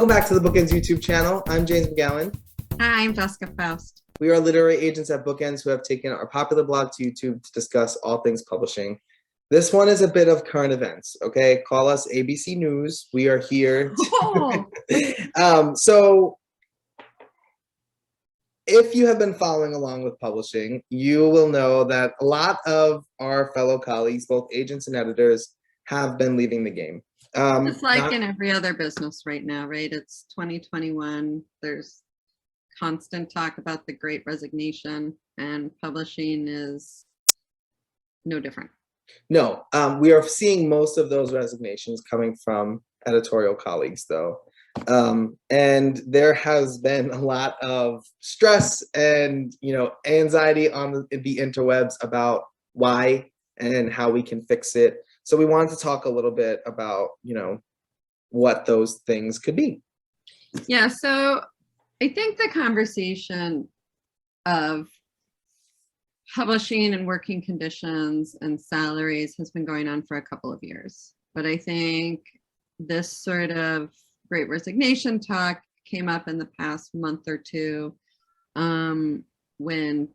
Welcome back to the BookEnds YouTube channel. I'm James McGowan. Hi, I'm Jessica Faust. We are literary agents at BookEnds who have taken our popular blog to YouTube to discuss all things publishing. This one is a bit of current events, okay? Call us ABC News. We are here. So if you have been following along with publishing, you will know that a lot of our fellow colleagues, both agents and editors, have been leaving the game. It's like in every other business right now, right? It's 2021. There's constant talk about the Great Resignation, and publishing is no different. No, we are seeing most of those resignations coming from editorial colleagues, though. And there has been a lot of stress and, anxiety on the interwebs about why and how we can fix it. So we wanted to talk a little bit about, what those things could be. Yeah, so I think the conversation of publishing and working conditions and salaries has been going on for a couple of years. But I think this sort of Great Resignation talk came up in the past month or two when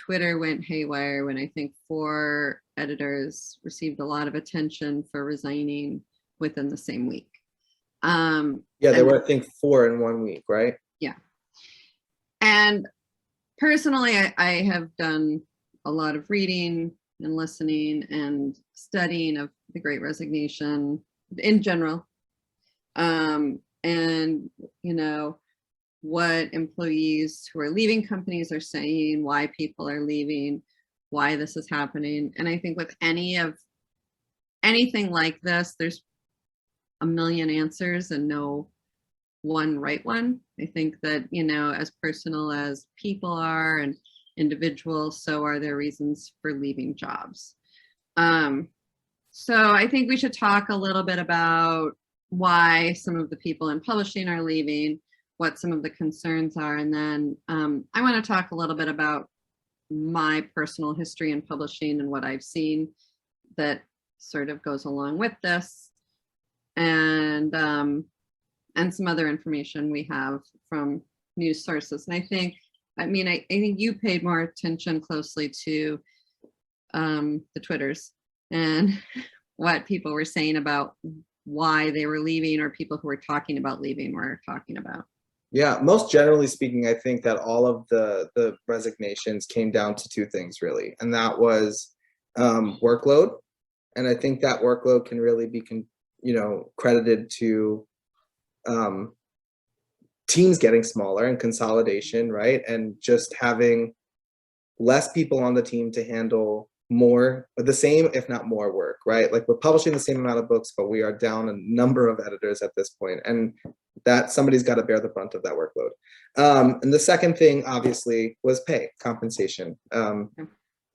Twitter went haywire, when I think 4 editors received a lot of attention for resigning within the same week. Yeah, there were, I think, 4 in 1 week, right? Yeah. And personally, I have done a lot of reading and listening and studying of the Great Resignation in general. And, what employees who are leaving companies are saying, why people are leaving, why this is happening. And I think with anything like this, there's a million answers and no one right one. I think that, as personal as people are and individuals, so are their reasons for leaving jobs. So I think we should talk a little bit about why some of the people in publishing are leaving, what some of the concerns are, and then I want to talk a little bit about my personal history in publishing and what I've seen that sort of goes along with this, and some other information we have from news sources. And I think you paid more attention closely to the Twitters and what people were saying about why they were leaving, or people who were talking about leaving were talking about. Yeah, most generally speaking, I think that all of the resignations came down to 2 things, really. And that was workload. And I think that workload can really be, credited to teams getting smaller and consolidation, right? And just having less people on the team to handle the same, if not more work, right? Like, we're publishing the same amount of books, but we are down a number of editors at this point, and that somebody's got to bear the brunt of that workload. And the second thing, obviously, was compensation,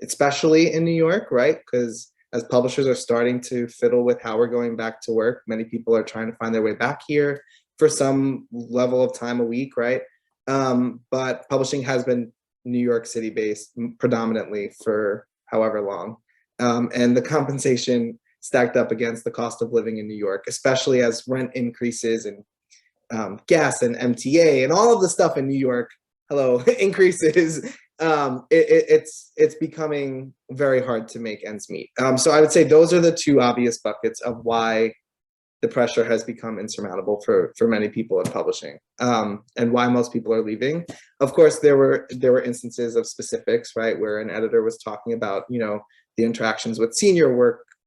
especially in New York, right? Because as publishers are starting to fiddle with how we're going back to work, many people are trying to find their way back here for some level of time a week, right? But publishing has been New York City based predominantly for however long. And the compensation stacked up against the cost of living in New York, especially as rent increases and gas and MTA and all of the stuff in New York, increases. It's becoming very hard to make ends meet. So I would say those are the 2 obvious buckets of why the pressure has become insurmountable for many people in publishing, and why most people are leaving. Of course, there were instances of specifics, right, where an editor was talking about, the interactions with senior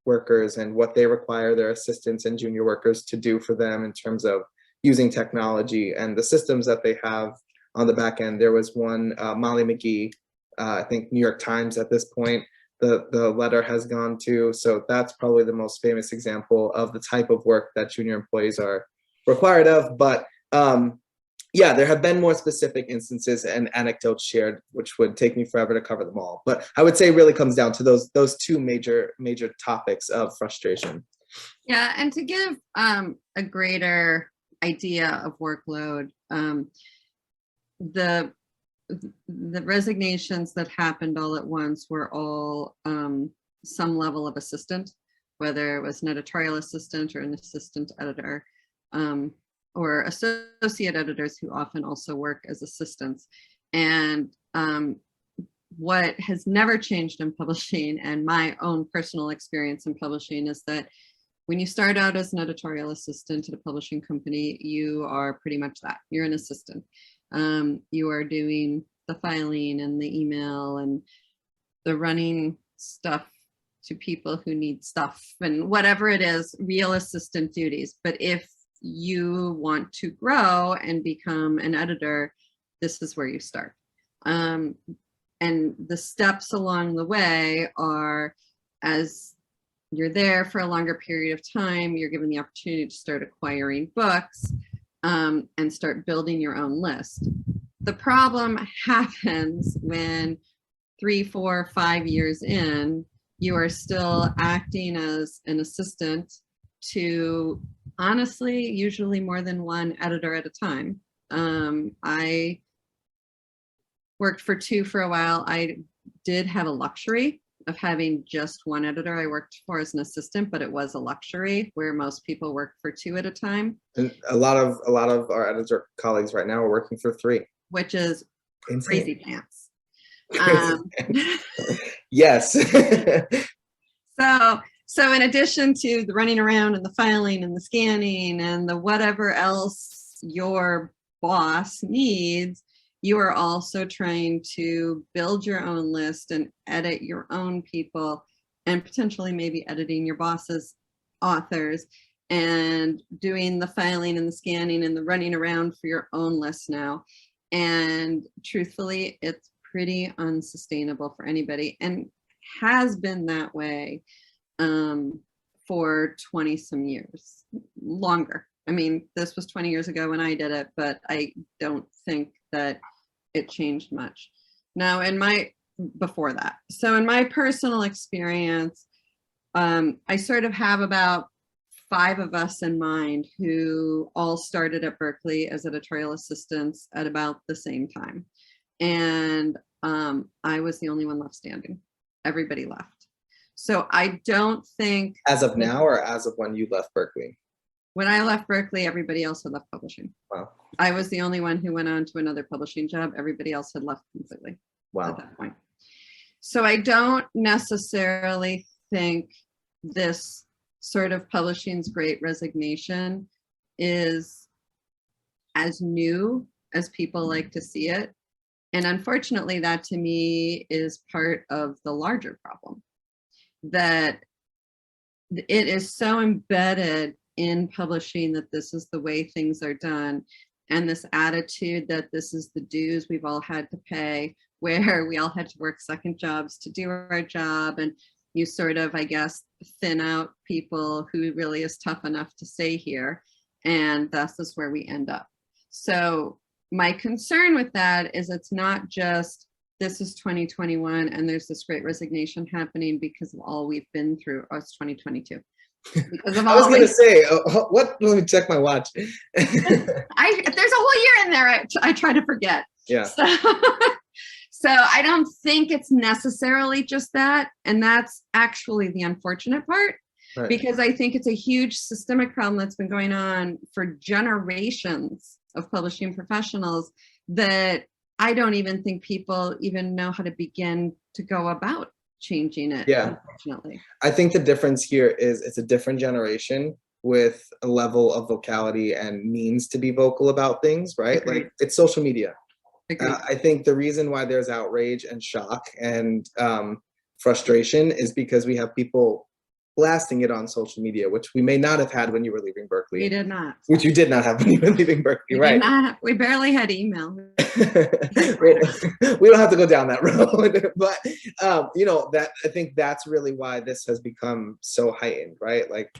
workers and what they require their assistants and junior workers to do for them in terms of using technology and the systems that they have on the back end. There was one, Molly McGee, I think New York Times at this point, the letter has gone to. So that's probably the most famous example of the type of work that junior employees are required of. But yeah, there have been more specific instances and anecdotes shared, which would take me forever to cover them all. But I would say it really comes down to those 2 major topics of frustration. Yeah, and to give a greater idea of workload, the resignations that happened all at once were all some level of assistant, whether it was an editorial assistant or an assistant editor. or associate editors who often also work as assistants. And what has never changed in publishing, and my own personal experience in publishing, is that when you start out as an editorial assistant at a publishing company, you are pretty much that. You're an assistant. You are doing the filing and the email and the running stuff to people who need stuff and whatever it is, real assistant duties. But if you want to grow and become an editor, this is where you start. And the steps along the way are, as you're there for a longer period of time, you're given the opportunity to start acquiring books and start building your own list. The problem happens when 3, 4, 5 years in, you are still acting as an assistant to, honestly, usually more than one editor at a time. I worked for 2 for a while. I did have a luxury of having just one editor I worked for as an assistant, but it was a luxury where most people work for 2 at a time. And a lot of our editor colleagues right now are working for 3. Which is crazy pants. Yes. So in addition to the running around and the filing and the scanning and the whatever else your boss needs, you are also trying to build your own list and edit your own people, and potentially maybe editing your boss's authors and doing the filing and the scanning and the running around for your own list now. And truthfully, it's pretty unsustainable for anybody, and has been that way for 20 some years, longer. I mean, this was 20 years ago when I did it, but I don't think that it changed much. Now, before that. So in my personal experience, I sort of have about 5 of us in mind who all started at Berkeley as editorial assistants at about the same time. And I was the only one left standing. Everybody left. So I don't think— As of now, or as of when you left Berkeley? When I left Berkeley, everybody else had left publishing. Wow. I was the only one who went on to another publishing job. Everybody else had left completely. Wow. At that point. So I don't necessarily think this sort of publishing's Great Resignation is as new as people like to see it. And unfortunately, that to me is part of the larger problem, that it is so embedded in publishing that this is the way things are done. And this attitude that this is the dues we've all had to pay, where we all had to work second jobs to do our job. And you sort of, I guess, thin out people who really is tough enough to stay here. And that's just where we end up. So my concern with that is it's not just this is 2021 and there's this Great Resignation happening because of all we've been through. Oh, it's 2022. Because of I was all going to say, what? Let me check my watch. there's a whole year in there. I try to forget. Yeah. So I don't think it's necessarily just that. And that's actually the unfortunate part, right? Because I think it's a huge systemic problem that's been going on for generations of publishing professionals that I don't even think people even know how to begin to go about changing it. Yeah. Unfortunately. I think the difference here is it's a different generation with a level of vocality and means to be vocal about things, right? Agreed. Like it's social media. Agreed. I think the reason why there's outrage and shock and frustration is because we have people blasting it on social media, which we may not have had when you were leaving Berkeley. We did not. Which you did not have when you were leaving Berkeley, right? We barely had email. We don't have to go down that road, but that I think that's really why this has become so heightened, right? Like,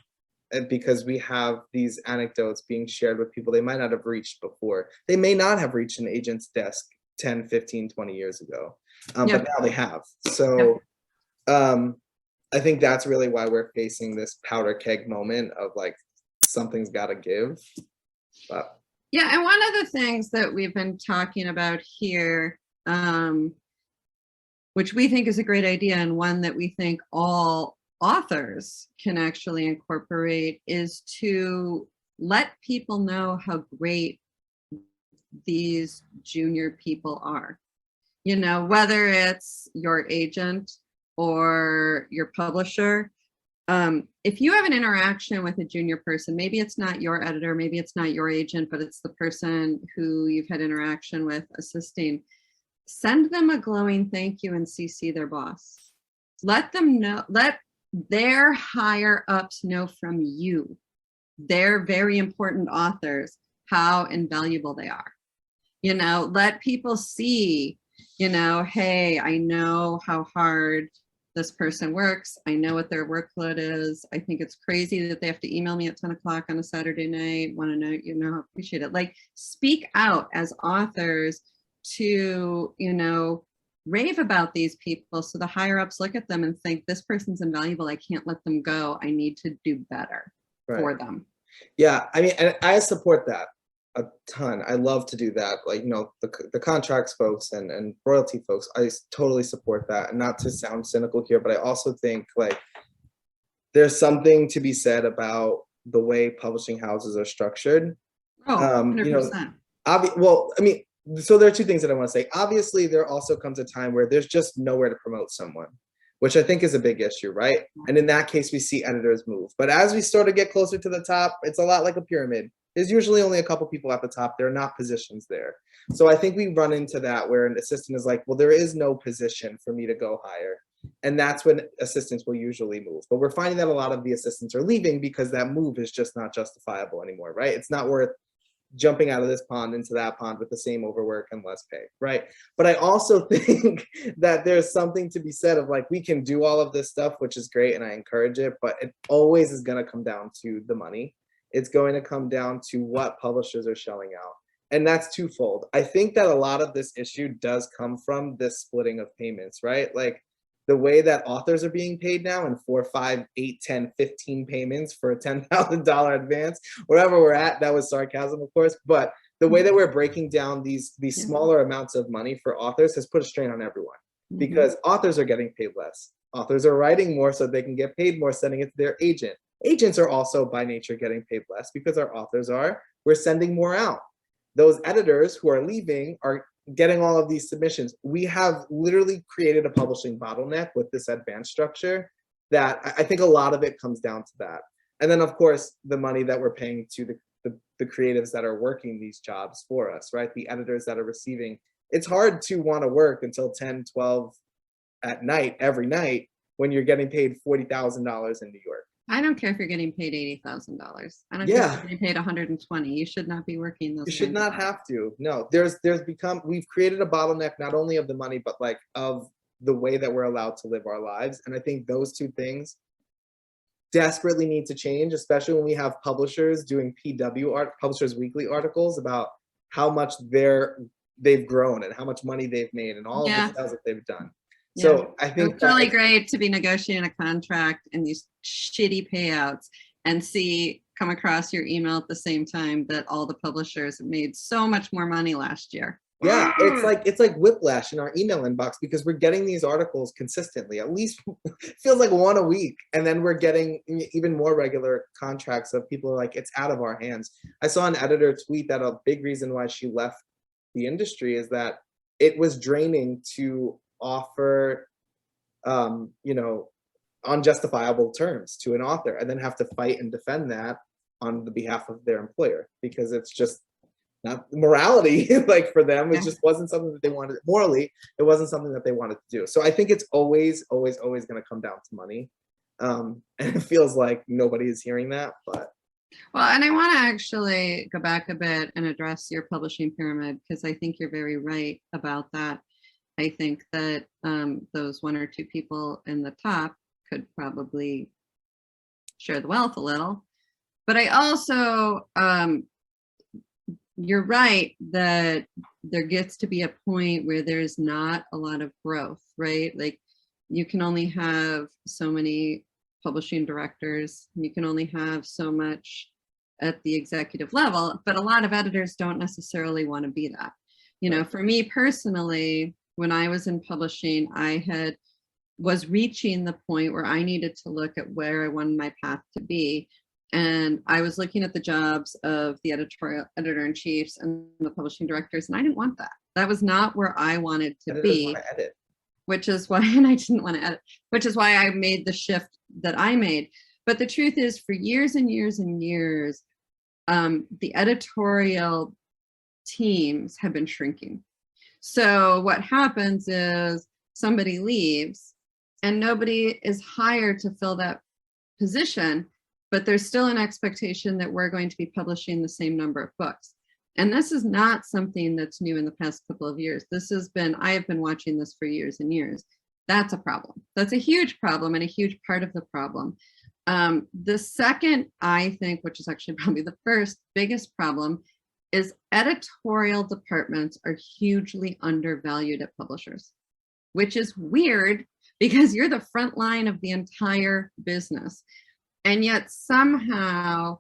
because we have these anecdotes being shared with people they might not have reached before. They may not have reached an agent's desk 10, 15, 20 years ago, but now they have. So I think that's really why we're facing this powder keg moment of like, something's got to give. But yeah, and one of the things that we've been talking about here, which we think is a great idea and one that we think all authors can actually incorporate, is to let people know how great these junior people are. You know, whether it's your agent or your publisher, if you have an interaction with a junior person, maybe it's not your editor, maybe it's not your agent, but it's the person who you've had interaction with assisting, send them a glowing thank you and CC their boss. Let them know, let their higher ups know from you, they're very important authors, how invaluable they are. You know, let people see, you know, hey, I know how hard this person works. I know what their workload is. I think it's crazy that they have to email me at 10 o'clock on a Saturday night. Want to know, you know, appreciate it. Like, speak out as authors to, you know, rave about these people so the higher ups look at them and think, this person's invaluable. I can't let them go. I need to do better for them. Yeah, I mean, and I support that a ton. I love to do that. Like, you know, the contracts folks and royalty folks, I totally support that. And not to sound cynical here, but I also think like there's something to be said about the way publishing houses are structured. Oh, 100%. You know, well, I mean, so there are two things that I want to say. Obviously, there also comes a time where there's just nowhere to promote someone, which I think is a big issue, right? And in that case, we see editors move. But as we sort of get closer to the top, it's a lot like a pyramid. There's usually only a couple people at the top. There are not positions there. So I think we run into that where an assistant is like, well, there is no position for me to go higher. And that's when assistants will usually move. But we're finding that a lot of the assistants are leaving because that move is just not justifiable anymore, right? It's not worth jumping out of this pond into that pond with the same overwork and less pay, right? But I also think that there's something to be said of like, we can do all of this stuff, which is great, and I encourage it, but it always is going to come down to the money. It's going to come down to what publishers are shelling out. And that's twofold. I think that a lot of this issue does come from this splitting of payments, right? Like the way that authors are being paid now in 4, 5, 8, 10, 15 payments for a $10,000 advance, wherever we're at, that was sarcasm, of course, but the way that we're breaking down these smaller amounts of money for authors has put a strain on everyone because authors are getting paid less. Authors are writing more so they can get paid more, sending it to their agent. Agents are also by nature getting paid less because our authors are. We're sending more out. Those editors who are leaving are getting all of these submissions. We have literally created a publishing bottleneck with this advanced structure that I think a lot of it comes down to that. And then of course, the money that we're paying to the creatives that are working these jobs for us, right? The editors that are receiving. It's hard to want to work until 10, 12 at night, every night, when you're getting paid $40,000 in New York. I don't care if you're getting paid $80,000. I don't care if you're getting paid 120. You should not be working those. You should not have to. No, we've created a bottleneck not only of the money, but like of the way that we're allowed to live our lives. And I think those two things desperately need to change, especially when we have publishers doing Publishers Weekly articles about how much they've grown and how much money they've made and all of the sales that they've done. Yeah. So I think it's really great to be negotiating a contract and these shitty payouts and come across your email at the same time that all the publishers made so much more money last year. Yeah, it's like whiplash in our email inbox because we're getting these articles consistently, at least feels like one a week. And then we're getting even more regular contracts of people like, it's out of our hands. I saw an editor tweet that a big reason why she left the industry is that it was draining to offer, you know, unjustifiable terms to an author and then have to fight and defend that on the behalf of their employer because it's just not morality. Like for them, it just wasn't something that they wanted. Morally, it wasn't something that they wanted to do. So I think it's always going to come down to money, and it feels like nobody is hearing that. But well, and I want to actually go back a bit and address your publishing pyramid because I think you're very right about that. I think that those one or two people in the top could probably share the wealth a little. But I also, you're right that there gets to be a point where there's not a lot of growth, right? Like you can only have so many publishing directors, you can only have so much at the executive level, but a lot of editors don't necessarily want to be that. You know, for me personally, when I was in publishing, I was reaching the point where I needed to look at where I wanted my path to be. And I was looking at the jobs of the editorial editor-in-chiefs and the publishing directors, and I didn't want that. That was not where I wanted to Editors be. want to edit. Which is why, and I didn't want to edit, which is why I made the shift that I made. But the truth is, for years and years and years, the editorial teams have been shrinking. So what happens is somebody leaves and nobody is hired to fill that position, but there's still an expectation that we're going to be publishing the same number of books. And this is not something that's new in the past couple of years. I have been watching this for years and years. That's a problem. That's a huge problem and a huge part of the problem. The second, I think, which is actually probably the first biggest problem, is editorial departments are hugely undervalued at publishers, which is weird because you're the front line of the entire business. And yet somehow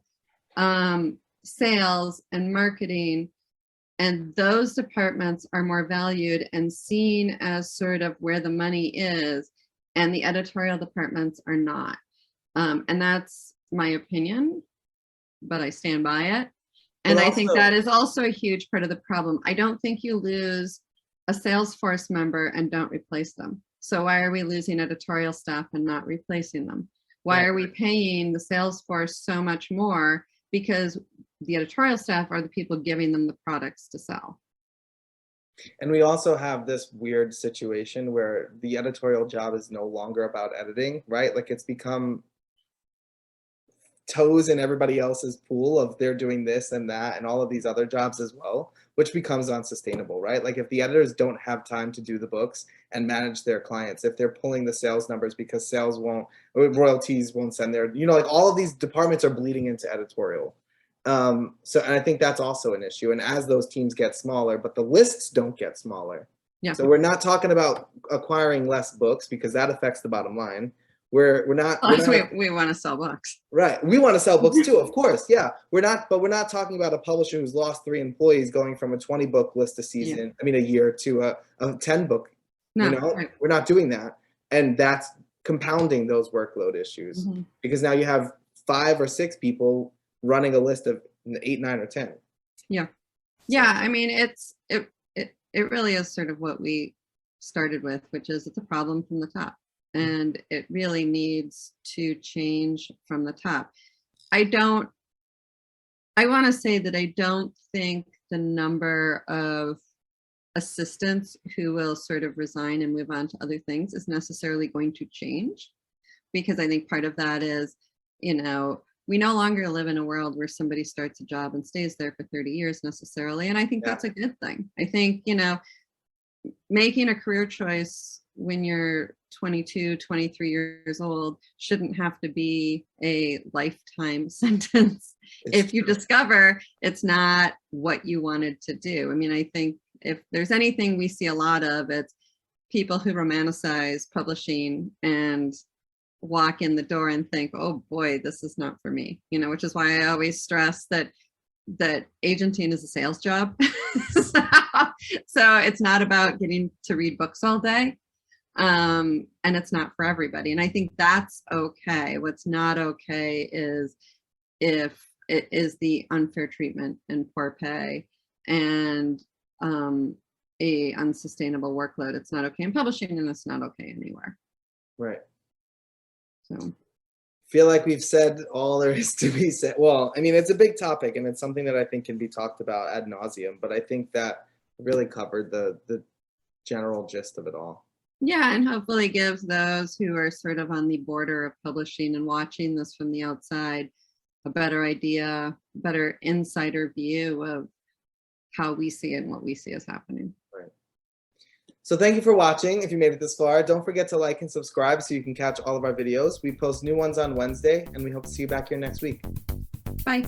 sales and marketing and those departments are more valued and seen as sort of where the money is, and the editorial departments are not. And that's my opinion, but I stand by it. And I think that is also a huge part of the problem. I don't think you lose a Salesforce member and don't replace them. So why are we losing editorial staff and not replacing them? Why are we paying the Salesforce so much more? Because the editorial staff are the people giving them the products to sell. And we also have this weird situation where the editorial job is no longer about editing, right? Like it's become toes in everybody else's pool of they're doing this and that and all of these other jobs as well, which becomes unsustainable, right? Like if the editors don't have time to do the books and manage their clients, if they're pulling the sales numbers because sales won't, or royalties won't send their, you know, like all of these departments are bleeding into editorial. And I think that's also an issue. And as those teams get smaller, but the lists don't get smaller. Yeah. So we're not talking about acquiring less books because that affects the bottom line. We want to sell books. Right. We want to sell books too, of course. Yeah. We're not talking about a publisher who's lost 3 employees going from a 20 book list a season, a year to a 10 book. No, right. We're not doing that. And that's compounding those workload issues because now you have 5 or 6 people running a list of 8, 9, or 10. Yeah. Yeah. I mean, it really is sort of what we started with, which is it's a problem from the top. And it really needs to change from the top. I want to say that I don't think the number of assistants who will sort of resign and move on to other things is necessarily going to change, because I think part of that is, we no longer live in a world where somebody starts a job and stays there for 30 years necessarily. And I think that's a good thing. I think, making a career choice when you're 22, 23 years old shouldn't have to be a lifetime sentence. If you discover it's not what you wanted to do. I mean, I think if there's anything we see a lot of, it's people who romanticize publishing and walk in the door and think, oh boy, this is not for me, which is why I always stress that agenting is a sales job. So it's not about getting to read books all day. And it's not for everybody. And I think that's okay. What's not okay is if it is the unfair treatment and poor pay and a unsustainable workload. It's not okay in publishing, and it's not okay anywhere. Right. So feel like we've said all there is to be said. Well, I mean, it's a big topic and it's something that I think can be talked about ad nauseum, but I think that really covered the general gist of it all. Yeah, and hopefully gives those who are sort of on the border of publishing and watching this from the outside a better idea, better insider view of how we see it and what we see as happening. Right. So thank you for watching. If you made it this far, don't forget to like and subscribe so you can catch all of our videos. We post new ones on Wednesday, and we hope to see you back here next week. Bye.